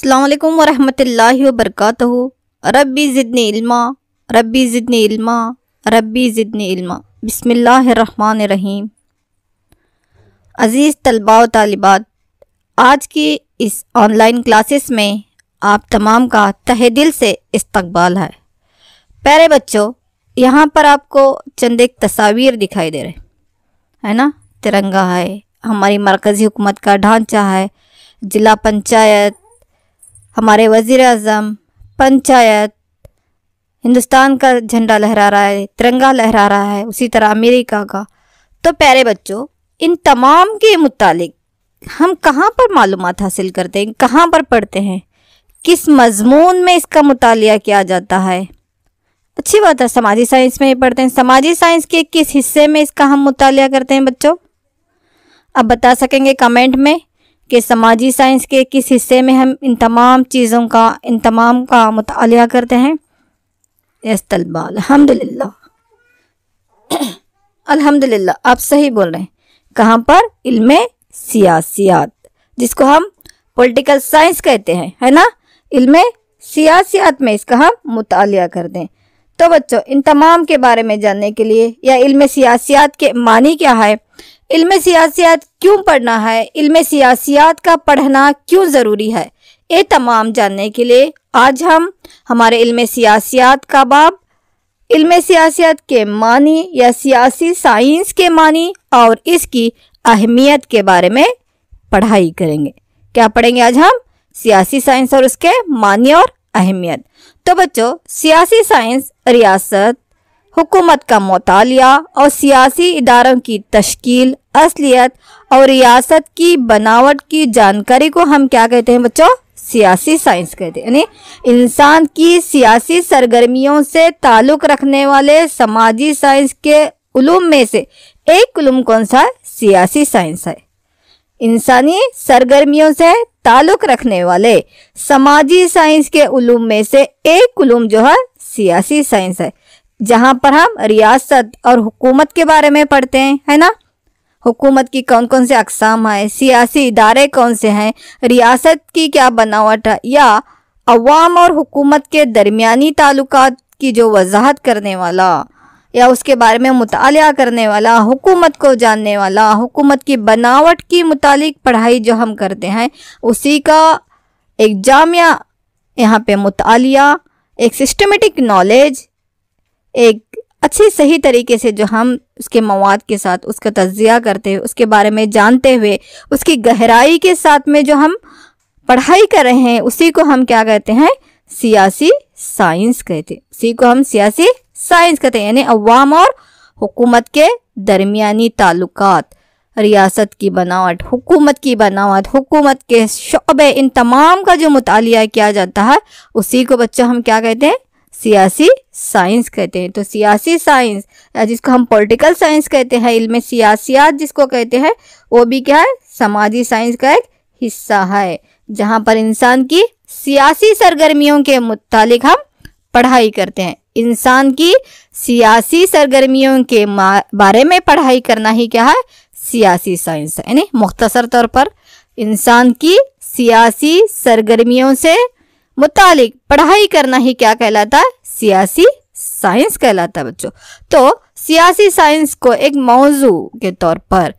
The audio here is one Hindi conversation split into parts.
अस्सलाम वालेकुम वरहमतुल्लाहि वबरकातुहू। रब्बी ज़िदनी इल्मा, रब्बी ज़िदनी इल्मा, रब्बी ज़िदनी इल्मा। बिस्मिल्लाहिर्रहमानिर्रहीम। अज़ीज़ तलबा व तालिबात, आज की इस ऑनलाइन क्लासेस में आप तमाम का तहे दिल से इस्तकबाल है। प्यारे बच्चों, यहाँ पर आपको चंद एक तस्वीर दिखाई दे रहे है ना। तिरंगा है, हमारी मरकज़ी हुकूमत का ढांचा है, ज़िला पंचायत, हमारे वज़ीर आज़म, पंचायत, हिंदुस्तान का झंडा लहरा रहा है, तिरंगा लहरा रहा है, उसी तरह अमेरिका का। तो प्यारे बच्चों, इन तमाम के मुतालिक हम कहाँ पर मालूमात हासिल करते हैं, कहाँ पर पढ़ते हैं, किस मज़मून में इसका मुतालिया किया जाता है? अच्छी बात है, समाजी साइंस में ही पढ़ते हैं। समाजी साइंस के किस हिस्से में इसका हम मुतालिया करते हैं बच्चों? अब बता सकेंगे कमेंट में कि समाजी साइंस के किस हिस्से में हम इन तमाम चीज़ों का, इन तमाम का मुतालिया करते हैं? यस तलबा, अल्हम्दुलिल्लाह अल्हम्दुलिल्लाह, आप सही बोल रहे हैं। कहाँ पर? इल्मे सियासियात, जिसको हम पॉलिटिकल साइंस कहते हैं, है ना। इल्मे सियासियात में इसका हम मुतालिया करते हैं। तो बच्चों, इन तमाम के बारे में जानने के लिए, या इल्मे सियासियात के मानी क्या है, इल्मे सियासियात क्यों पढ़ना है, इल्मे सियासियात का पढ़ना क्यों ज़रूरी है, ये तमाम जानने के लिए आज हम हमारे इल्मे सियासियात का बाब, इल्मे सियासियात के मानी या सियासी साइंस के मानी और इसकी अहमियत के बारे में पढ़ाई करेंगे। क्या पढ़ेंगे आज हम? सियासी साइंस और उसके मानी और अहमियत। तो बच्चों, सियासी साइंस रियासत, हुकूमत का मुतालिया और सियासी इदारों की तश्कील, असलियत और रियासत की बनावट की जानकारी को हम क्या कहते हैं बच्चों? सियासी साइंस कहते हैं। यानी इंसान की सियासी सरगर्मियों से ताल्लुक़ रखने वाले समाजी साइंस के उलूम में से एक उलूम कौन सा है? सियासी साइंस है। इंसानी सरगर्मियों से ताल्लुक़ रखने वाले समाजी साइंस के उलूम में से एक उलूम जो है सियासी साइंस है, जहाँ पर हम रियासत और हुकूमत के बारे में पढ़ते हैं, है ना। हुकूमत की कौन कौन से अक़साम है, सियासी इदारे कौन से हैं, रियासत की क्या बनावट है, या अवाम और हुकूमत के दरमियानी ताल्लुकात की जो वजाहत करने वाला या उसके बारे में मुतालिया करने वाला, हुकूमत को जानने वाला, हुकूमत की बनावट की मुतालिक पढ़ाई जो हम करते हैं, उसी का एक जामिया यहाँ पे मुतालिया, एक सिस्टमेटिक नॉलेज, एक अच्छी सही तरीके से जो हम उसके मवाद के साथ उसका तज्जिया करते हुए, उसके बारे में जानते हुए, उसकी गहराई के साथ में जो हम पढ़ाई कर रहे हैं, उसी को हम क्या कहते हैं? सियासी साइंस कहते हैं। उसी को हम सियासी साइंस कहते हैं। यानी अवाम और हुकूमत के दरमियानी ताल्लुकात, रियासत की बनावट, हुकूमत की बनावट, हुकूमत के शोबे, इन तमाम का जो मुतालिया किया जाता है, उसी को बच्चों हम क्या कहते हैं? सियासी साइंस कहते हैं। तो सियासी साइंस, जिसको हम पॉलिटिकल साइंस कहते हैं, इल्मे सियासियात जिसको कहते हैं, वो भी क्या है? समाजी साइंस का एक हिस्सा है, जहाँ पर इंसान की सियासी सरगर्मियों के मुतालिक हम पढ़ाई करते हैं। इंसान की सियासी सरगर्मियों के बारे में पढ़ाई करना ही क्या है? सियासी साइंस है। यानी मुख्तसर तौर पर इंसान की सियासी सरगर्मियों से मुतालिक पढ़ाई करना ही क्या कहलाता है? सियासी साइंस कहलाता है बच्चों। तो सियासी साइंस को एक मौजू के तौर पर,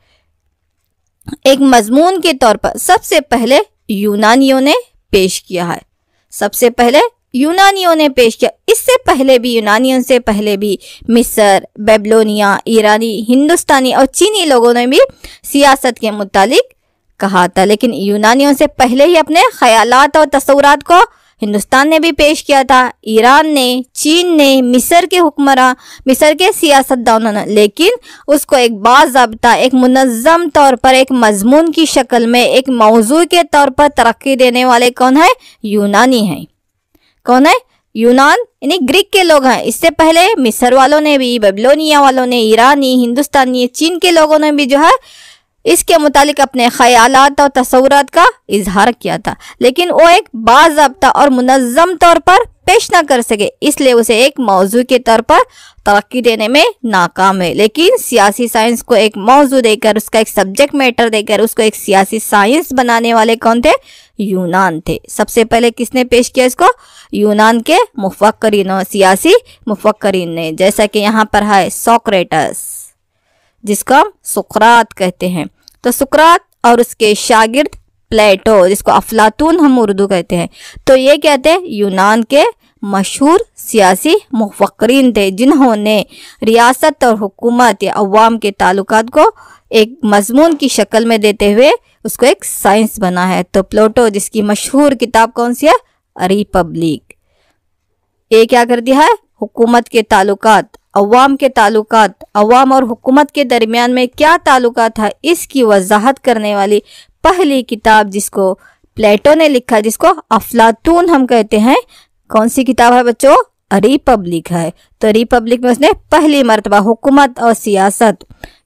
एक मजमून के तौर पर सबसे पहले यूनानियों ने पेश किया है। सबसे पहले यूनानियों ने पेश किया। इससे पहले भी, यूनानियों से पहले भी मिस्र, बेबलोनिया, ईरानी, हिंदुस्तानी और चीनी लोगों ने भी सियासत के मुतालिक कहा था। लेकिन यूनानियों से पहले ही अपने ख्यालात और तस्वुरात को हिंदुस्तान ने भी पेश किया था, ईरान ने, चीन ने, मिस्र के हुक्मरान, मिस्र के सियासतदानों ने। लेकिन उसको एक बाज़ाब्ता, एक मुनज़्ज़म तौर पर, एक मजमून की शक्ल में, एक मौजू के तौर पर तरक्की देने वाले कौन है? यूनानी हैं। कौन है? यूनान, यानी ग्रीक के लोग हैं। इससे पहले मिस्र वालों ने भी, बेबलोनिया वालों ने, ईरानी, हिंदुस्तानी, चीन के लोगों ने भी जो है इसके मुतालिक अपने ख्यालात और तस्वुरात का इजहार किया था। लेकिन वो एक बाज़ाब्ता और मुनज़्ज़म तौर पर पेश ना कर सके, इसलिए उसे एक मौजू के तौर पर तरक्की देने में नाकाम है। लेकिन सियासी साइंस को एक मौजू देकर, उसका एक सब्जेक्ट मैटर देकर उसको एक सियासी साइंस बनाने वाले कौन थे? यूनान थे। सबसे पहले किसने पेश किया इसको? यूनान के मुफक्किरीन और सियासी मुफक्किरीन ने। जैसा कि यहाँ पर है सोक्रेटस, जिसको हम सुकरात कहते हैं। तो सुकरात और उसके शागिर्द प्लेटो, जिसको अफलातून हम उर्दू कहते हैं, तो ये कहते हैं यूनान के मशहूर सियासी मुफक्किरीन थे, जिन्होंने रियासत और हुकूमत या अवाम के ताल्लुकात को एक मजमून की शक्ल में देते हुए उसको एक साइंस बना है। तो प्लेटो, जिसकी मशहूर किताब कौन सी है? रिपब्लिक। ये क्या कर दिया है? हुकूमत के ताल्लुकात, अवाम के ताल्लुकात, अवाम और हुकूमत के दरमियान में क्या ताल्लुकात है, इसकी वजाहत करने वाली पहली किताब जिसको प्लेटो ने लिखा, जिसको अफलातून हम कहते हैं, कौन सी किताब है बच्चों? रिपब्लिक है। तो रिपब्लिक में उसने पहली मर्तबा हुकूमत और सियासत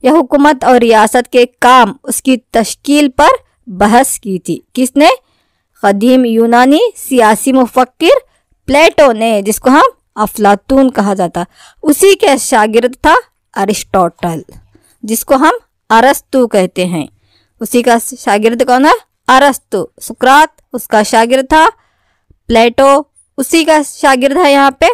या हुकूमत और रियासत के काम, उसकी तश्कील पर बहस की थी। किसने? कदीम यूनानी सियासी मुफक्किर प्लेटो ने, जिसको हम अफलातून कहा जाता। उसी के शागिर्द था अरिस्टोटल, जिसको हम अरस्तु कहते हैं। उसी का शागिर्द कौन है? अरस्तु। सुकरात उसका शागिर्द था, प्लेटो उसी का शागिर्द है यहाँ पे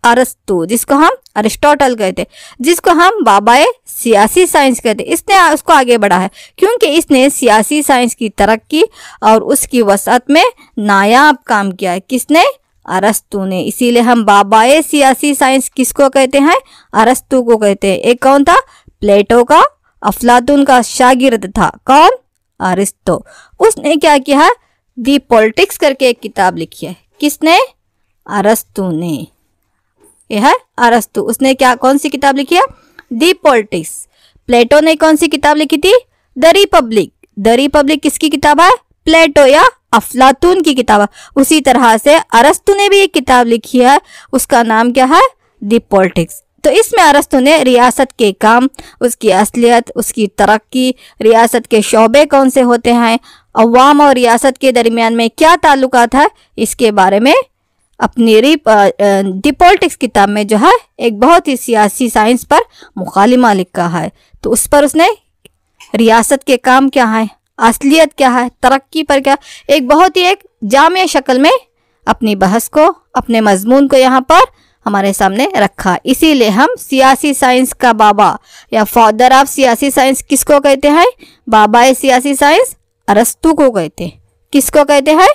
अरस्तु, जिसको हम अरिस्टोटल कहते, जिसको हम बाबाए सियासी साइंस कहते। इसने उसको आगे बढ़ा है क्योंकि इसने सियासी साइंस की तरक्की और उसकी वसअत में नायाब काम किया है। किसने? अरस्तु ने। इसीलिए हम बाबाए सियासी साइंस किसको कहते हैं? अरस्तु को कहते हैं। एक कौन था? प्लेटो का अफलातून का शागिर्द था। कौन? अरिस्टो। उसने क्या किया है? दी पॉलिटिक्स करके एक किताब लिखी है। किसने? अरस्तु ने। यह है अरस्तु। उसने क्या, कौन सी किताब लिखी है? दी पॉलिटिक्स। प्लेटो ने कौन सी किताब लिखी थी? The Republic. द रिपब्लिक किसकी किताब है? प्लेटो या अफलातून की किताब है। उसी तरह से अरस्तु ने भी एक किताब लिखी है, उसका नाम क्या है? दी पॉलिटिक्स। तो इसमें अरस्तु ने रियासत के काम, उसकी असलियत, उसकी तरक्की, रियासत के शोबे कौन से होते हैं, अवाम और रियासत के दरमियान में क्या ताल्लुकात है, इसके बारे में अपनी दी पॉलिटिक्स किताब में जो है एक बहुत ही सियासी साइंस पर मुकालिमा लिखा है। तो उस पर उसने रियासत के काम क्या है, असलियत क्या है, तरक्की पर क्या, एक बहुत ही एक जामिया शक्ल में अपनी बहस को, अपने मजमून को यहाँ पर हमारे सामने रखा। इसीलिए हम सियासी साइंस का बाबा या फादर ऑफ सियासी साइंस किसको कहते हैं? बाबाए सियासी साइंस अरस्तु को कहते हैं। किसको कहते हैं?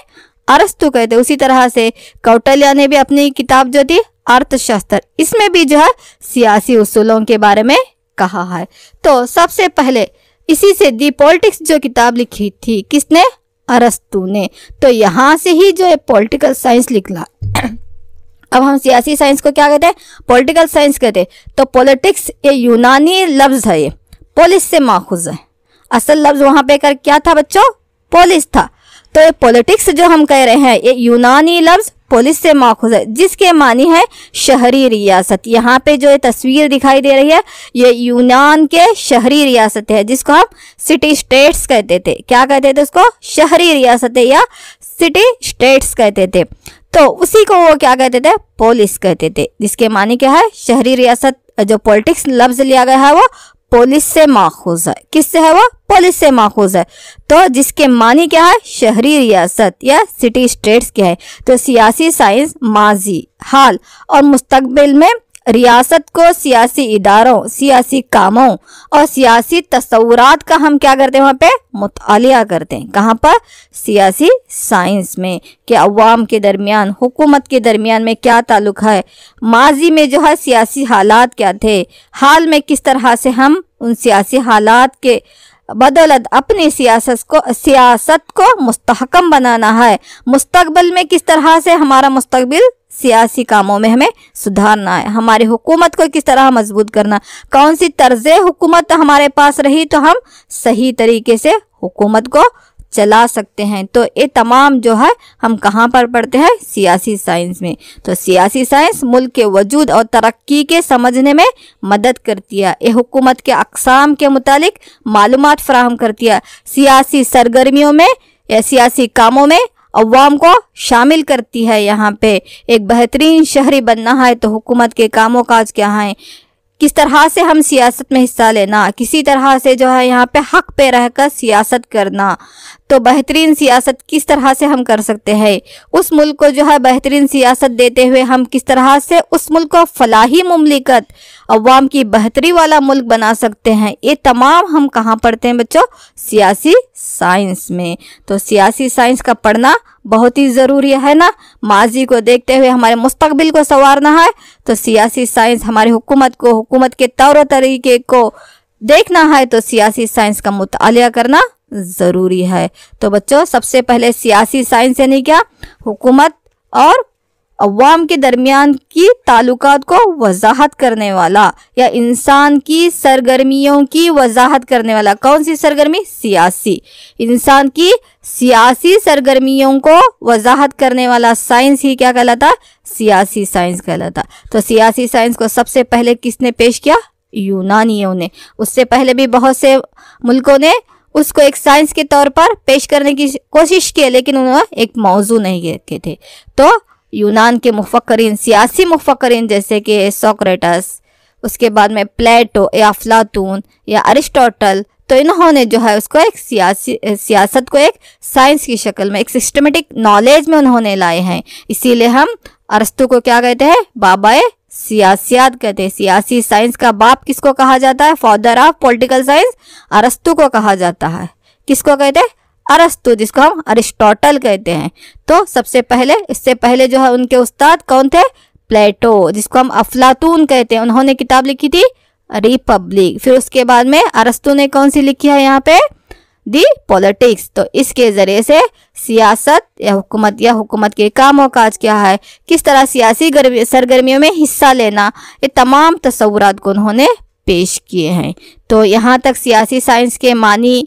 अरस्तु कहते हैं। उसी तरह से कौटिल्य ने भी अपनी किताब जो थी अर्थशास्त्र, इसमें भी जो है सियासी उसूलों के बारे में कहा है। तो सबसे पहले इसी से दी पॉलिटिक्स जो किताब लिखी थी, किसने? अरस्तु ने। तो यहाँ से ही जो है पॉलिटिकल साइंस निकला। अब हम सियासी साइंस को क्या कहते हैं? पॉलिटिकल साइंस कहते हैं। तो पॉलिटिक्स ये यूनानी लफ्ज है, ये पोलिस से माखूज है। असल लफ्ज वहां पे कर क्या था बच्चों? पोलिस था। तो ये पॉलिटिक्स जो हम कह रहे हैं ये यूनानी लफ्ज पोलिस से माखूज है, जिसके मानी है शहरी रियासत। यहाँ पे जो ये तस्वीर दिखाई दे रही है ये यूनान के शहरी रियासत है, जिसको हम सिटी स्टेट्स कहते थे। क्या कहते थे उसको? शहरी रियासतें या सिटी स्टेट्स कहते थे। तो उसी को वो क्या कहते थे? पोलिस कहते थे, जिसके मानी क्या है? शहरी रियासत। जो पॉलिटिक्स लफ्ज लिया गया है वो पोलिस से माखूज है। किससे है वो? पोलिस से माखूज है। तो जिसके मानी क्या है? शहरी रियासत या सिटी स्टेट्स क्या है। तो सियासी साइंस माजी, हाल और मुस्तकबिल में रियासत को सियासी इदारों, सियासी कामों और सियासी तस्वुरात का हम क्या करते हैं? वहाँ पे मुतालिया करते हैं। कहाँ पर? सियासी साइंस में, कि अवाम के दरमियान, हुकूमत के दरमियान में क्या ताल्लुक है, माजी में जो है सियासी हालात क्या थे, हाल में किस तरह से हम उन सियासी हालात के बदौलत अपनी सियासत को मुस्तहकम बनाना है, मुस्तकबिल में किस तरह से हमारा मुस्तकबिल सियासी कामों में हमें सुधारना है, हमारी हुकूमत को किस तरह मजबूत करना, कौन सी तर्ज़े हुकूमत हमारे पास रही तो हम सही तरीके से हुकूमत को चला सकते हैं। तो ये तमाम जो है हम कहाँ पर पढ़ते हैं? सियासी साइंस में। तो सियासी साइंस मुल्क के वजूद और तरक्की के समझने में मदद करती है। ये हुकूमत के अक़साम के मुतालिक मालूमात फराहम करती है। सियासी सरगर्मियों में या सियासी कामों में अवाम को शामिल करती है। यहाँ पे एक बेहतरीन शहरी बनना है तो हुकूमत के कामों काज क्या हैं, किस तरह से हम सियासत में हिस्सा लेना, किसी तरह से जो है यहाँ पे हक पे रहकर सियासत करना, तो बेहतरीन सियासत किस तरह से हम कर सकते हैं, उस मुल्क को जो है बेहतरीन सियासत देते हुए हम किस तरह से उस मुल्क को फलाही मुमलिकत, अवाम की बेहतरी वाला मुल्क बना सकते हैं। ये तमाम हम कहाँ पढ़ते हैं बच्चों? सियासी साइंस में। तो सियासी साइंस का पढ़ना बहुत ही ज़रूरी है ना। माजी को देखते हुए हमारे मुस्तकबिल को संवारना है तो सियासी साइंस, हमारी हुकूमत को, हुकूमत के तौर तरीके को देखना है तो सियासी साइंस का मुतालिया करना ज़रूरी है। तो बच्चों सबसे पहले सियासी साइंस यानी क्या? हुकूमत और अवाम के दरमियान की ताल्लुकात को वजाहत करने वाला या इंसान की सरगर्मियों की वजाहत करने वाला। कौन सी सरगर्मी? सियासी। इंसान की सियासी सरगर्मियों को वजाहत करने वाला साइंस ही क्या कहलाता है? सियासी साइंस कहलाता। तो सियासी साइंस को सबसे पहले किसने पेश किया? यूनानियों ने। उससे पहले भी बहुत से मुल्कों ने उसको एक साइंस के तौर पर पेश करने की कोशिश की, लेकिन उन्होंने एक मौजू नहीं रखे थे। तो यूनान के मुफक्करीन, सियासी मुफक्करीन जैसे कि सोक्रेटस, उसके बाद में प्लेटो या अफलातून या अरिस्टोटल, तो इन्होंने जो है उसको एक सियासत को एक साइंस की शक्ल में, एक सिस्टमेटिक नॉलेज में उन्होंने लाए हैं। इसीलिए हम अरस्तु को क्या कहते हैं? बाबाए सियासियात कहते हैं। सियासी साइंस का बाप किसको कहा जाता है? फादर ऑफ पॉलिटिकल साइंस अरस्तु को कहा जाता है। किसको कहते हैं? अरस्तु, जिसको हम अरिस्टोटल कहते हैं। तो सबसे पहले, इससे पहले जो है उनके उस्ताद कौन थे? प्लेटो, जिसको हम अफलातून कहते हैं। उन्होंने किताब लिखी थी रिपब्लिक। फिर उसके बाद में अरस्तु ने कौन सी लिखी है यहाँ पे? दी पॉलिटिक्स। तो इसके जरिए से सियासत या हुकूमत के कामों काज क्या है, किस तरह सियासी सरगर्मियों में हिस्सा लेना, ये तमाम तस्वुरात को उन्होंने पेश किए हैं। तो यहाँ तक सियासी साइंस के मानी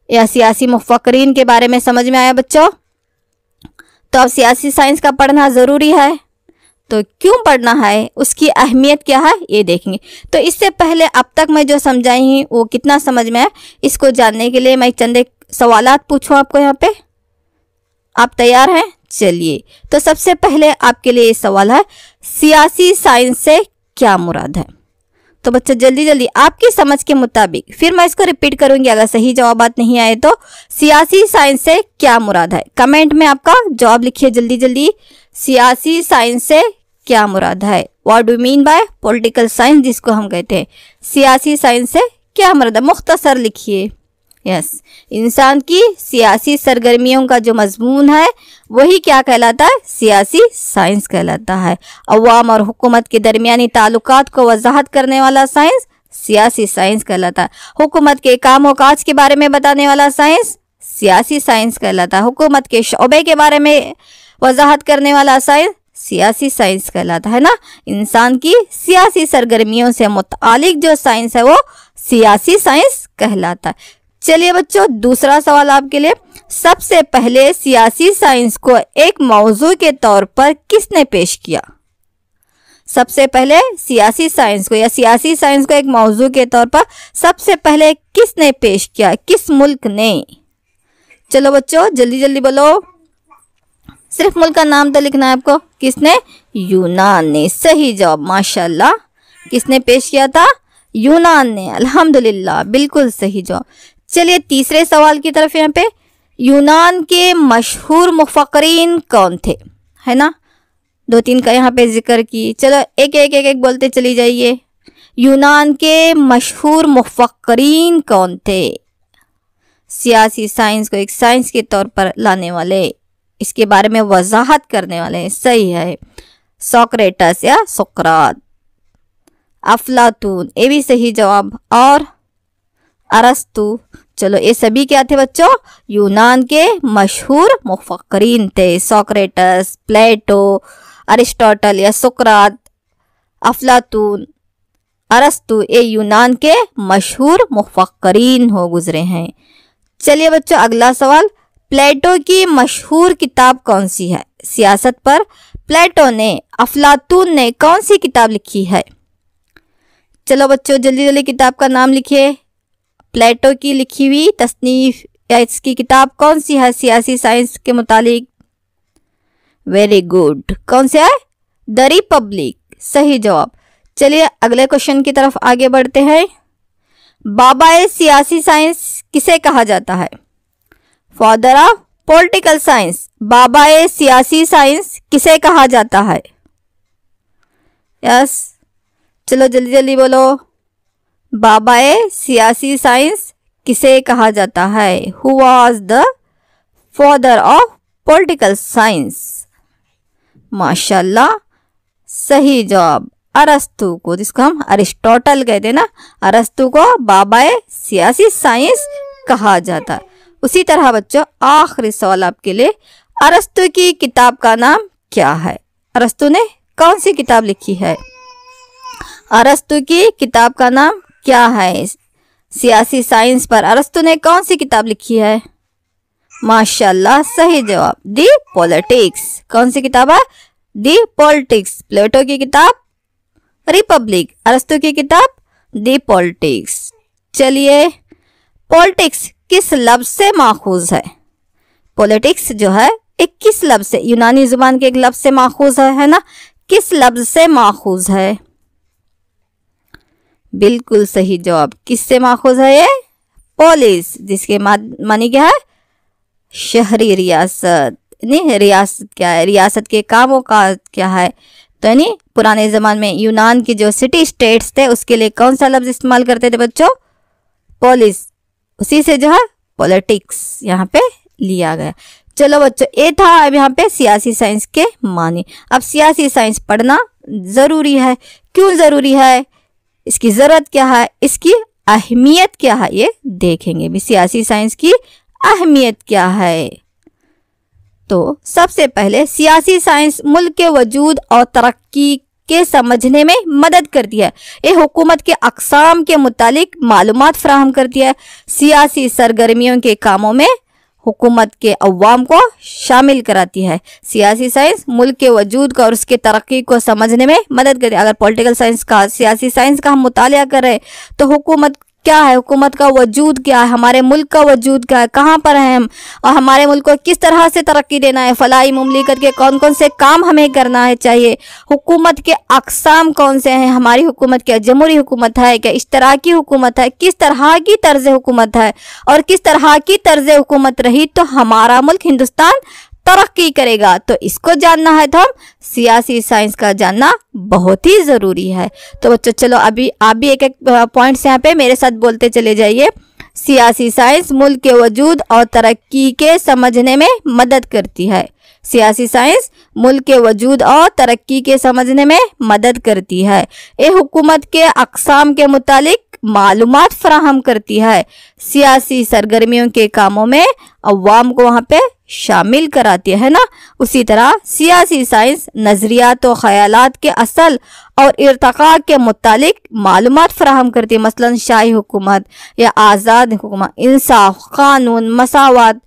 या सियासी मुफक्करीन के बारे में समझ में आया बच्चों। तो अब सियासी साइंस का पढ़ना ज़रूरी है। तो क्यों पढ़ना है, उसकी अहमियत क्या है, ये देखेंगे। तो इससे पहले अब तक मैं जो समझाई हूँ वो कितना समझ में है, इसको जानने के लिए मैं चंद एक सवालात पूछूं आपको यहाँ पे। आप तैयार हैं? चलिए, तो सबसे पहले आपके लिए ये सवाल है, सियासी साइंस से क्या मुराद है? तो बच्चों जल्दी जल्दी आपकी समझ के मुताबिक, फिर मैं इसको रिपीट करूंगी, अगर सही जवाब नहीं आए तो सियासी साइंस से क्या मुराद है, कमेंट में आपका जवाब लिखिए जल्दी जल्दी। सियासी साइंस से क्या मुराद है? What do mean by political science, जिसको हम कहते हैं। सियासी साइंस से क्या मुराद है? मुख्तसर लिखिए। यस, इंसान की सियासी सरगर्मियों का जो मजमून है वही क्या कहलाता है? सियासी साइंस कहलाता है। अवाम और हुकूमत के दरमियानी ताल्लुकात को वजाहत करने वाला साइंस सियासी साइंस कहलाता है। हुकूमत के कामों काज के बारे में बताने वाला साइंस सियासी साइंस कहलाता है। हुकूमत के शोबे के बारे में वजाहत करने वाला साइंस सियासी साइंस कहलाता है ना। इंसान की सियासी सरगर्मियों से मुतालिक जो साइंस है वो सियासी साइंस कहलाता है। चलिए बच्चों, दूसरा सवाल आपके लिए, सबसे पहले सियासी साइंस को एक मौजू के तौर पर किसने पेश किया? सबसे पहले सियासी साइंस को या सियासी साइंस को एक मौजू के तौर पर सबसे पहले किसने पेश किया? किस मुल्क ने? चलो बच्चों जल्दी जल्दी बोलो, सिर्फ मुल्क का नाम तो लिखना है आपको। किसने? यूनान ने। सही जवाब, माशाल्लाह। किसने पेश किया था? यूनान ने। अल्हम्दुलिल्लाह, बिल्कुल सही जवाब। चलिए तीसरे सवाल की तरफ। यहाँ पे यूनान के मशहूर मुफक्करीन कौन थे, है ना? दो तीन का यहाँ पे जिक्र की। चलो एक एक एक एक बोलते चली जाइए। यूनान के मशहूर मुफक्करीन कौन थे? सियासी साइंस को एक साइंस के तौर पर लाने वाले, इसके बारे में वजाहत करने वाले। सही है, सोक्रेटस या सुकरात, अफलातून, ये भी सही जवाब, और अरस्तु। चलो ये सभी क्या थे बच्चों? यूनान के मशहूर मुफक्करीन थे। सोक्रेटस, प्लेटो, अरिस्टोटल या सुकरात, अफलातून, अरस्तु, ये यूनान के मशहूर मुफक्करीन हो गुजरे हैं। चलिए बच्चों अगला सवाल, प्लेटो की मशहूर किताब कौन सी है? सियासत पर प्लेटो ने, अफलातून ने कौन सी किताब लिखी है? चलो बच्चों जल्दी जल्दी किताब का नाम लिखिए। प्लेटो की लिखी हुई तसनीफ या इसकी किताब कौन सी है सियासी साइंस के मुतालिक? Very good. कौन सा है? द रिपब्लिक, सही जवाब। चलिए अगले क्वेश्चन की तरफ आगे बढ़ते हैं। बाबाए सियासी साइंस किसे कहा जाता है? Father of political science. बाबाए सियासी साइंस किसे कहा जाता है? यस, चलो जल्दी जल्दी बोलो। बाबाए सियासी साइंस किसे कहा जाता है? Who was the father of political science? माशाल्लाह, सही जवाब अरस्तु को, जिसको हम अरिस्टोटल कहते हैं ना, अरस्तु को बाबाए सियासी साइंस कहा जाता है। उसी तरह बच्चों आखिरी सवाल आपके लिए, अरस्तु की किताब का नाम क्या है? अरस्तु ने कौन सी किताब लिखी है? अरस्तु की किताब का नाम क्या है? सियासी साइंस पर अरस्तु ने कौन सी किताब लिखी है? माशाल्लाह, सही जवाब दी पॉलिटिक्स। कौन सी किताब है? दी पॉलिटिक्स। प्लेटो की किताब रिपब्लिक, अरस्तु की किताब दी पॉलिटिक्स। चलिए, पॉलिटिक्स किस लफ्ज से माखूज है? पॉलिटिक्स जो है एक किस लफ्ज से, यूनानी जुबान के एक लफ्ज से माखूज है ना? किस लफ्ज से माखूज है? बिल्कुल सही जवाब, किससे माखूज है ये? पोलिस, जिसके मानी क्या है? शहरी रियासत। नहीं, रियासत क्या है? रियासत के कामों का क्या है? तो यानी पुराने ज़माने में यूनान की जो सिटी स्टेट्स थे उसके लिए कौन सा लफ्ज़ इस्तेमाल करते थे बच्चों? पोलिस। उसी से जो है पॉलिटिक्स यहाँ पे लिया गया। चलो बच्चों, ये था अब यहाँ पे सियासी साइंस के मानी। अब सियासी साइंस पढ़ना ज़रूरी है। क्यों ज़रूरी है? इसकी ज़रूरत क्या है? इसकी अहमियत क्या है? ये देखेंगे भी, सियासी साइंस की अहमियत क्या है। तो सबसे पहले सियासी साइंस मुल्क के वजूद और तरक्की के समझने में मदद करती है। ये हुकूमत के अक़साम के मुतालिक मालूमात फराहम करती है। सियासी सरगर्मियों के कामों में हुकूमत के अवाम को शामिल कराती है। सियासी साइंस मुल्क के वजूद का और उसके तरक्की को समझने में मदद करती है। अगर पॉलिटिकल साइंस का, सियासी साइंस का हम मुतालिया कर रहे हैं तो हुकूमत क्या है, हुकूमत का वजूद क्या है, हमारे मुल्क का वजूद क्या है, कहाँ पर हैं हम, और हमारे मुल्क को किस तरह से तरक्की देना है, फलाई मुमलिकत के कौन कौन से काम हमें करना है चाहिए, हुकूमत के अक़साम कौन से हैं, हमारी हुकूमत क्या जमहूरी हुकूमत है, क्या इश्तराकी हुकूमत है, किस तरह की तर्ज हुकूमत है, और किस तरह की तर्ज हुकूमत रही तो हमारा मुल्क हिंदुस्तान तरक्की करेगा। तो इसको जानना है तो हम सियासी साइंस का जानना बहुत ही ज़रूरी है। तो बच्चों चलो अभी आप भी एक एक पॉइंट्स यहाँ पे मेरे साथ बोलते चले जाइए। सियासी साइंस मुल्क के वजूद और तरक्की के समझने में मदद करती है। सियासी साइंस मुल्क के वजूद और तरक्की के समझने में मदद करती है। ये हुकूमत के अक़साम के मुतालिक मालूमात फराहम करती है। सियासी सरगर्मियों के कामों में अवाम को वहाँ पे शामिल कराती है ना। उसी तरह सियासी साइंस नज़रियात और ख़यालात के असल और इर्तक़ा के मुतालिक मालूमात फराहम करती है। मसलन शाही हुकूमत या आज़ाद हुकूमत, इंसाफ, कानून, मसावत,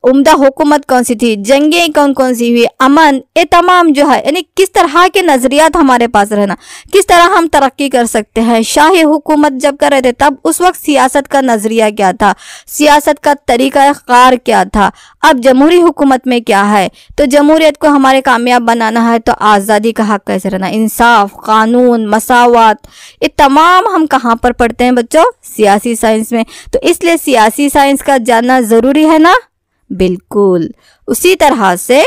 उम्दा हुकूमत कौन सी थी, जंगें कौन कौन सी हुई, अमन, ये तमाम जो है यानी किस तरह के नज़रियात हमारे पास रहना, किस तरह हम तरक्की कर सकते हैं। शाही हुकूमत जब कर रहे थे तब उस वक्त सियासत का नज़रिया क्या था, सियासत का तरीक़ा कार क्या था। अब जमहूरी हुकूमत में क्या है, तो जमहूरियत को हमारे कामयाब बनाना है तो आज़ादी का हक़ कैसे रहना, इंसाफ, कानून, मसावत, ये तमाम हम कहाँ पर पढ़ते हैं बच्चों? सियासी साइंस में। तो इसलिए सियासी साइंस का जानना ज़रूरी है ना। बिल्कुल। उसी तरह से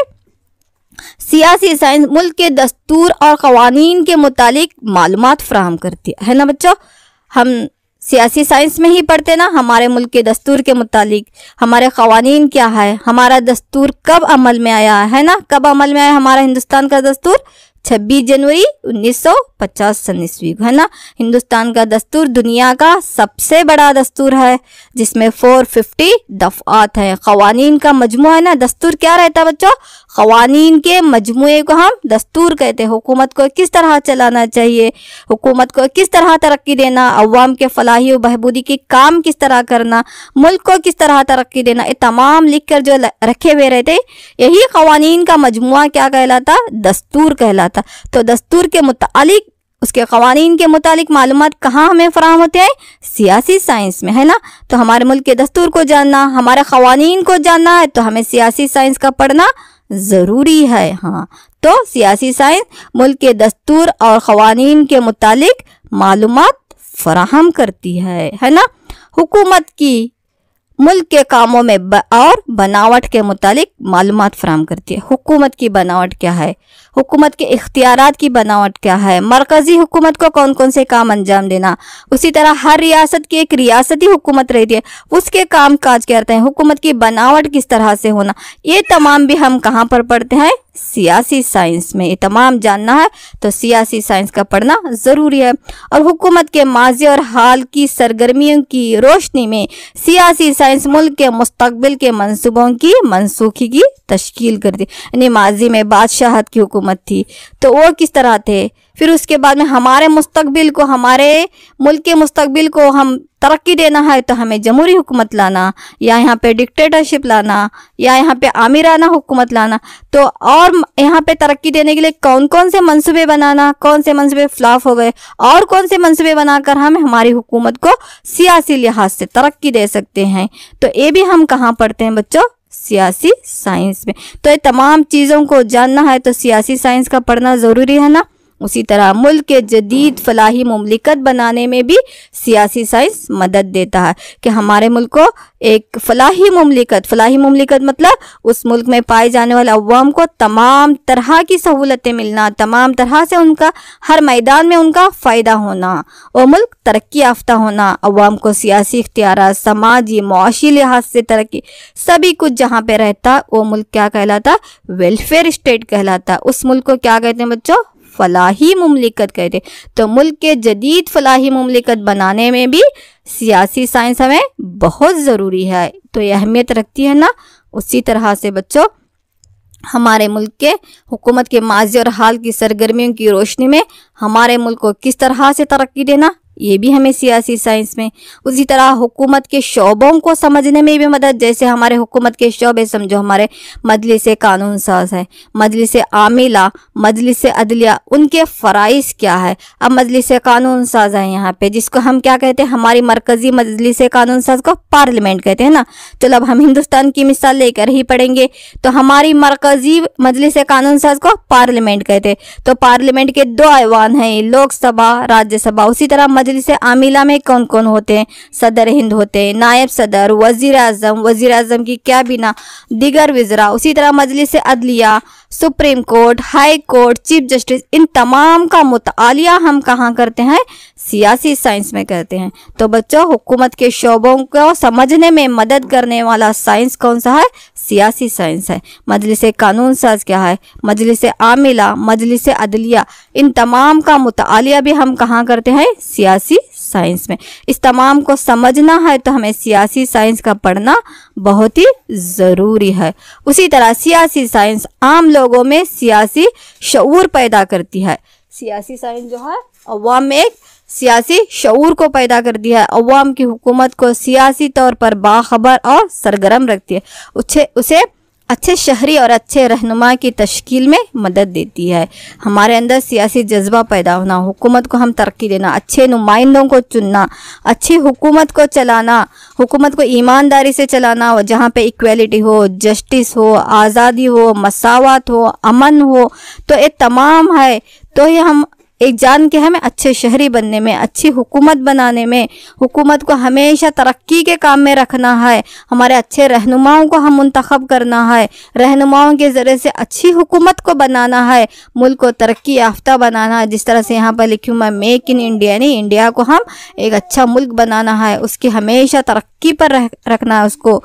सियासी साइंस मुल्क के दस्तूर और क़वानीन के मुतालिक मालूमात फराहम करती है ना बच्चों। हम सियासी साइंस में ही पढ़ते ना, हमारे मुल्क के दस्तूर के मुतालिक हमारे क़वानीन क्या है, हमारा दस्तूर कब अमल में आया है ना, कब अमल में आया हमारा हिंदुस्तान का दस्तूर? 26 जनवरी 1950 ईस्वी को है ना। हिंदुस्तान का दस्तूर दुनिया का सबसे बड़ा दस्तूर है जिसमें 450 दफ़आत हैं। क़वानीन का मजमू है ना। दस्तूर क्या रहता है बच्चों? क़वानीन के मजमुए को हम दस्तूर कहते हैं। हुकूमत को किस तरह चलाना चाहिए, हुकूमत को किस तरह तरक्की देना, अवाम के फलाही व बहबूदी के काम किस तरह करना, मुल्क को किस तरह तरक्की देना, ये तमाम लिख कर जो रखे हुए रहते यही क़वानीन का मजमुआ क्या कहलाता? दस्तूर कहलाता। तो दस्तूर के मुतालिक, उसके क़वानीन के मुतालिक मालूमात कहाँ हमें फराहम होते हैं? सियासी साइंस में है ना। तो हमारे मुल्क के दस्तूर को जानना, हमारे क़वानीन को जानना है तो हमें सियासी साइंस का पढ़ना ज़रूरी है। हाँ, तो सियासी साइंस मुल्क के दस्तूर और क़वानीन के मुतालिक मालूमात फराहम करती है ना। हुकूमत की मुल्क के कामों में और बनावट के मुतालिक मालूमात फराहम करती है। हुकूमत की बनावट क्या है, हुकूमत के इख्तियारात की बनावट क्या है, मरकज़ी हुकूमत को कौन कौन से काम अंजाम देना, उसी तरह हर रियासत की एक रियासती हुकूमत रहती है, उसके काम काज क्या रहते हैं, हुकूमत की बनावट किस तरह से होना, ये तमाम भी हम कहाँ पर पढ़ते हैं, सियासी साइंस में। ये तमाम जानना है तो सियासी साइंस का पढ़ना ज़रूरी है। और हुकूमत के माजी और हाल की सरगर्मियों की रोशनी में सियासी साइंस मुल्क के मुस्तकबिल के मंसूबों की मनसूखी की तश्कील करती। यानी माजी में बादशाहत की हुकूमत थी तो वो किस तरह थे, फिर उसके बाद में हमारे मुस्तकबिल को, हमारे मुल्क के मुस्तकबिल को हम तरक्की देना है तो हमें जमहूरी हुकूमत लाना, या यहाँ पे डिक्टेटरशिप लाना, या यहाँ पे आमिराना हुकूमत लाना। तो और यहाँ पे तरक्की देने के लिए कौन कौन से मंसूबे बनाना, कौन से मंसूबे फ्लॉप हो गए और कौन से मंसूबे बनाकर हम हमारी हुकूमत को सियासी लिहाज से तरक्की दे सकते हैं। तो ये भी हम कहाँ पढ़ते हैं बच्चों, सियासी साइंस में। तो ये तमाम चीज़ों को जानना है तो सियासी साइंस का पढ़ना ज़रूरी है ना। उसी तरह मुल्क के जदीद फलाही मुमलिकत बनाने में भी सियासी साइंस मदद देता है कि हमारे मुल्क को एक फलाही मुमलिकत मतलब उस मुल्क में पाए जाने वाले अवाम को तमाम तरह की सहूलतें मिलना, तमाम तरह से उनका हर मैदान में उनका फ़ायदा होना, और मुल्क तरक्की याफ्ता होना, अवाम को सियासी इख्तियारात, समाजी मुआशी लिहाज से तरक्की, सभी कुछ जहाँ पे रहता वो मुल्क क्या कहलाता, वेलफेयर स्टेट कहलाता। उस मुल्क को क्या कहते हैं बच्चों, फलाही मुमलिकत कहते। तो मुल्क के जदीद फलाही मुमलिकत बनाने में भी सियासी साइंस हमें बहुत ज़रूरी है, तो ये अहमियत रखती है ना। उसी तरह से बच्चों हमारे मुल्क के हुकूमत के माजी और हाल की सरगर्मियों की रोशनी में हमारे मुल्क को किस तरह से तरक्की देना, ये भी हमें सियासी साइंस में। उसी तरह हुकूमत के शोबों को समझने में भी मदद, जैसे हमारे हुकूमत के शोबे समझो, हमारे मजलिस कानून साज है, मजलिस आमिला, मजलिस अदलिया, उनके फ़राइज़ क्या है। अब मजलिस कानून साज है यहाँ पे, जिसको हम क्या कहते हैं, हमारी मरकज़ी मजलिस कानून साज को पार्लियामेंट कहते हैं ना। चलो अब हम हिंदुस्तान की मिसाल लेकर ही पढ़ेंगे तो हमारी मरकज़ी मजलिस कानून साज को पार्लियामेंट कहते हैं। तो पार्लियामेंट के दो ऐवान हैं, लोकसभा, राज्यसभा। उसी तरह मजलिस आमिला में कौन कौन होते हैं, सदर हिंद होते हैं, नायब सदर, वजीर आज़म की कैबिना, दिगर वज़रा। उसी तरह मजलिस अदलिया, supreme court, high court, chief justice, इन तमाम का मुतालिया हम कहाँ करते हैं, सियासी साइंस में करते हैं। तो बच्चों हुकूमत के शोबों को समझने में मदद करने वाला साइंस कौन सा है, सियासी साइंस है। मजलिस कानून साज क्या है, मजलिस आमिला, मजलिस अदलिया, इन तमाम का मुतालिया भी हम कहाँ करते हैं, सियासी साइंस में। इस तमाम को समझना है तो हमें सियासी साइंस का पढ़ना बहुत ही ज़रूरी है। उसी तरह सियासी साइंस आम लोगों में सियासी शऊर पैदा करती है। सियासी साइंस जो है अवाम में एक सियासी शऊर को पैदा करती है, अवाम की हुकूमत को सियासी तौर पर बाखबर और सरगर्म रखती है, उसे अच्छे शहरी और अच्छे रहनुमा की तश्कील में मदद देती है। हमारे अंदर सियासी जज्बा पैदा होना, हुकूमत को हम तरक्की देना, अच्छे नुमाइंदों को चुनना, अच्छी हुकूमत को चलाना, हुकूमत को ईमानदारी से चलाना, जहाँ पे इक्वलिटी हो, जस्टिस हो, आज़ादी हो, मसावत हो, अमन हो, तो ये तमाम है। तो ये हम एक जान के हमें अच्छे शहरी बनने में, अच्छी हुकूमत बनाने में, हुकूमत को हमेशा तरक्की के काम में रखना है, हमारे अच्छे रहनुमाओं को हम मुंतखब करना है, रहनुमाओं के ज़रिए से अच्छी हुकूमत को बनाना है, मुल्क को तरक्की याफ्ता बनाना है। जिस तरह से यहाँ पर लिखी हूँ मैं, मेक इन इंडिया, नहीं, इंडिया को हम एक अच्छा मुल्क बनाना है, उसकी हमेशा तरक्की पर रखना है उसको।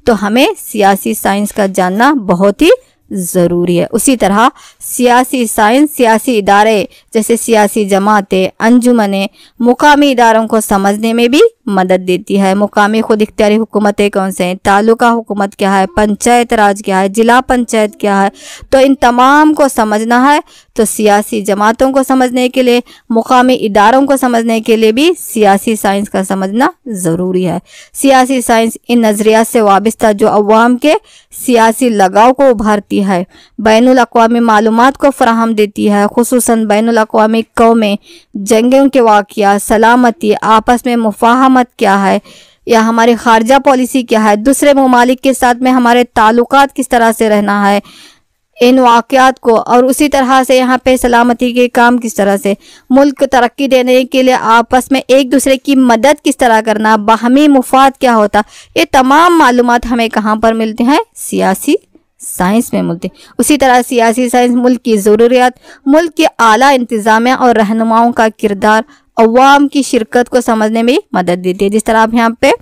तो हमें सियासी साइंस का जानना बहुत ही ज़रूरी है। उसी तरह सियासी साइंस सियासी इदारे जैसे सियासी जमातें, अंजुमनें, मुकामी इदारों को समझने में भी मदद देती है। मुकामी खुद इख्तियारी हुकूमतें कौन से हैं, तालुका हुकूमत क्या है, पंचायत राज क्या है, जिला पंचायत क्या है, तो इन तमाम को समझना है। तो सियासी जमातों को समझने के लिए, मुकामी इदारों को समझने के लिए भी सियासी साइंस का समझना ज़रूरी है। सियासी साइंस इन नज़रियात से वाबस्ता जो अवाम के सियासी लगाव को उभारती है, बैनुल अक़वामी मालूमात को फराहम देती है, खुसूसन बैनुल अक़वामी कौमें, जंगों के वाक़िया, सलामती, आपस में मुफाहमत क्या है, या हमारी खारजा पॉलिसी क्या है, दूसरे ममालिक के साथ में हमारे ताल्लुकात किस तरह से रहना है, इन वाक़यात को, और उसी तरह से यहाँ पे सलामती के काम किस तरह से, मुल्क तरक्की देने के लिए आपस में एक दूसरे की मदद किस तरह करना, बाहमी मुफाद क्या होता, ये तमाम मालूमात हमें कहाँ पर मिलते हैं, सियासी साइंस में मिलते हैं। उसी तरह सियासी साइंस मुल्क की ज़रूरियात, मुल्क के आला इंतज़ामिया और रहनुमाओं का किरदार, अवाम की शिरकत को समझने में मदद देती है। जिस तरह आप यहाँ पे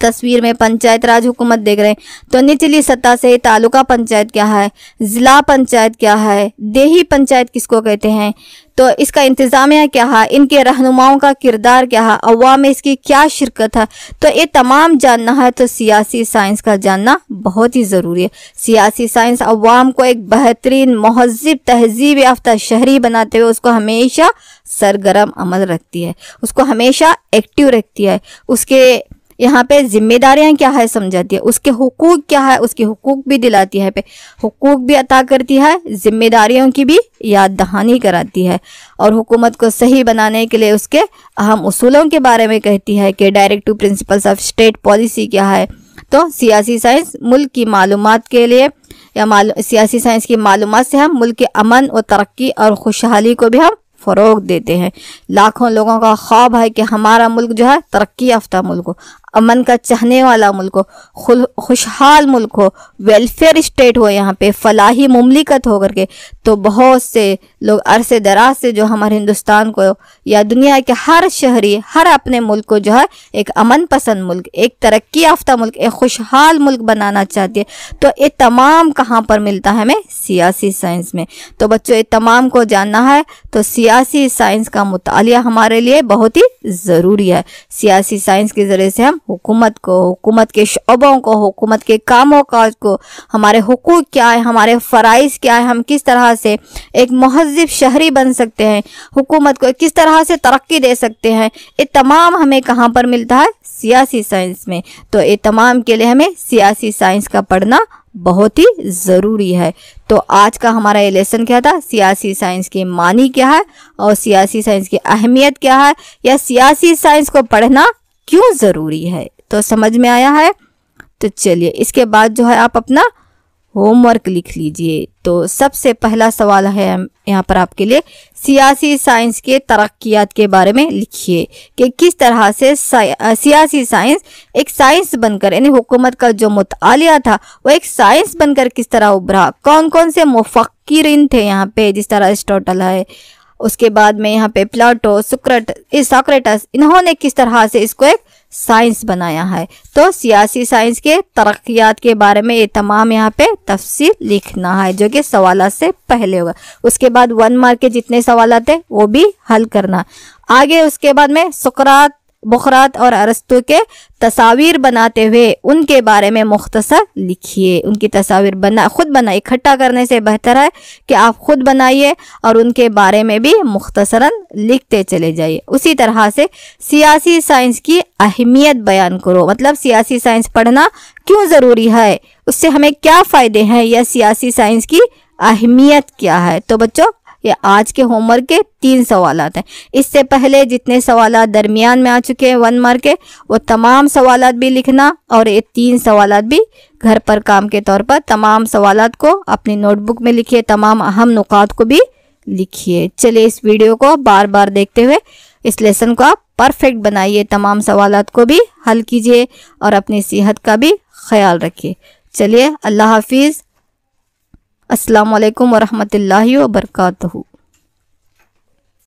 तस्वीर में पंचायत राज हुकूमत देख रहे हैं, तो निचली सतह से तालुका पंचायत क्या है, ज़िला पंचायत क्या है, देही पंचायत किसको कहते हैं, तो इसका इंतज़ामिया क्या है, इनके रहनुमाओं का किरदार क्या है, अवाम में इसकी क्या शिरकत है, तो ये तमाम जानना है तो सियासी साइंस का जानना बहुत ही ज़रूरी है। सियासी साइंस अवाम को एक बेहतरीन महज़िब तहज़ीब याफ्ता शहरी बनाते हुए उसको हमेशा सरगर्म अमल रखती है, उसको हमेशा एक्टिव रखती है, उसके यहाँ पे जिम्मेदारियां क्या है समझाती है, उसके हुकूक क्या है उसके हुकूक भी दिलाती है, पे हुकूक भी अता करती है, जिम्मेदारियों की भी याद दहानी कराती है, और हुकूमत को सही बनाने के लिए उसके अहम उसूलों के बारे में कहती है कि directive principles of state policy क्या है। तो सियासी साइंस मुल्क की मालूमात के लिए सियासी साइंस की मालूमात से हम मुल्क के अमन और तरक्की और खुशहाली को भी हम फ़रोग देते हैं। लाखों लोगों का ख्वाब है कि हमारा मुल्क जो है तरक्की याफ्ता मुल्क हो, अमन का चाहने वाला मुल्क हो, खुशहाल मुल्क हो, वेलफेयर स्टेट हो, यहाँ पे फलाही मुमलिकत हो करके। तो बहुत से लोग अरसे दराज से जो हमारे हिंदुस्तान को या दुनिया के हर शहरी हर अपने मुल्क को जो है एक अमन पसंद मुल्क, एक तरक्की याफ्ता मुल्क, एक खुशहाल मुल्क बनाना चाहती है। तो ये तमाम कहाँ पर मिलता है हमें, सियासी साइंस में। तो बच्चों ये तमाम को जानना है तो सियासी साइंस का मुतालिया हमारे लिए बहुत ही ज़रूरी है। सियासी साइंस के ज़रिए से हम हुकूमत को, हुकूमत के शोबों को, हुकूमत के कामों काज को, हमारे हुकूक क्या है, हमारे फ़राइज़ क्या है, हम किस तरह से एक महज़िब शहरी बन सकते हैं, हुकूमत को किस तरह से तरक्की दे सकते हैं, ये तमाम हमें कहाँ पर मिलता है, सियासी साइंस में। तो ये तमाम के लिए हमें सियासी साइंस का पढ़ना बहुत ही ज़रूरी है। तो आज का हमारा ये लेसन क्या था, सियासी साइंस के मानी क्या है और सियासी साइंस की अहमियत क्या है, या सियासी साइंस को पढ़ना क्यों ज़रूरी है। तो समझ में आया है। तो चलिए इसके बाद जो है आप अपना होमवर्क लिख लीजिए। तो सबसे पहला सवाल है यहाँ पर आपके लिए, सियासी साइंस के तरक्कियात के बारे में लिखिए कि किस तरह से सियासी साइंस एक साइंस बनकर, यानी हुकूमत का जो मुतालिया था वो एक साइंस बनकर किस तरह उभरा, कौन कौन से मुफक्किरीन थे यहाँ पे, जिस तरह एरिस्टोटल है, उसके बाद में यहाँ पे प्लाटो, सोक्रेटस, इन्होंने किस तरह से इसको एक साइंस बनाया है। तो सियासी साइंस के तरक्कियात के बारे में ये तमाम यहाँ पे तफसील लिखना है, जो कि सवालात से पहले होगा। उसके बाद 1 मार्क के जितने सवालात है वो भी हल करना। आगे उसके बाद में सुकरात, बुखरात और अरस्तु के तस्वीर बनाते हुए उनके बारे में मुख्तसर लिखिए। उनकी तस्वीर खुद बनाइए, इकट्ठा करने से बेहतर है कि आप खुद बनाइए और उनके बारे में भी मुख्तसरन लिखते चले जाइए। उसी तरह से सियासी साइंस की अहमियत बयान करो, मतलब सियासी साइंस पढ़ना क्यों ज़रूरी है, उससे हमें क्या फ़ायदे हैं, या सियासी साइंस की अहमियत क्या है। तो बच्चों ये आज के होमवर्क के 3 सवालात हैं। इससे पहले जितने सवालात दरमियान में आ चुके हैं 1 मार्क के, वो तमाम सवालात भी लिखना, और ये 3 सवालात भी घर पर काम के तौर पर तमाम सवालात को अपनी नोटबुक में लिखिए, तमाम अहम नुकात को भी लिखिए। चलिए इस वीडियो को बार बार देखते हुए इस लेसन को आप परफेक्ट बनाइए, तमाम सवालात को भी हल कीजिए और अपनी सेहत का भी ख्याल रखिए। चलिए अल्लाह हाफिज़। अस्सलाम वालेकुम वरहमतुल्लाहि वबरकातुहू।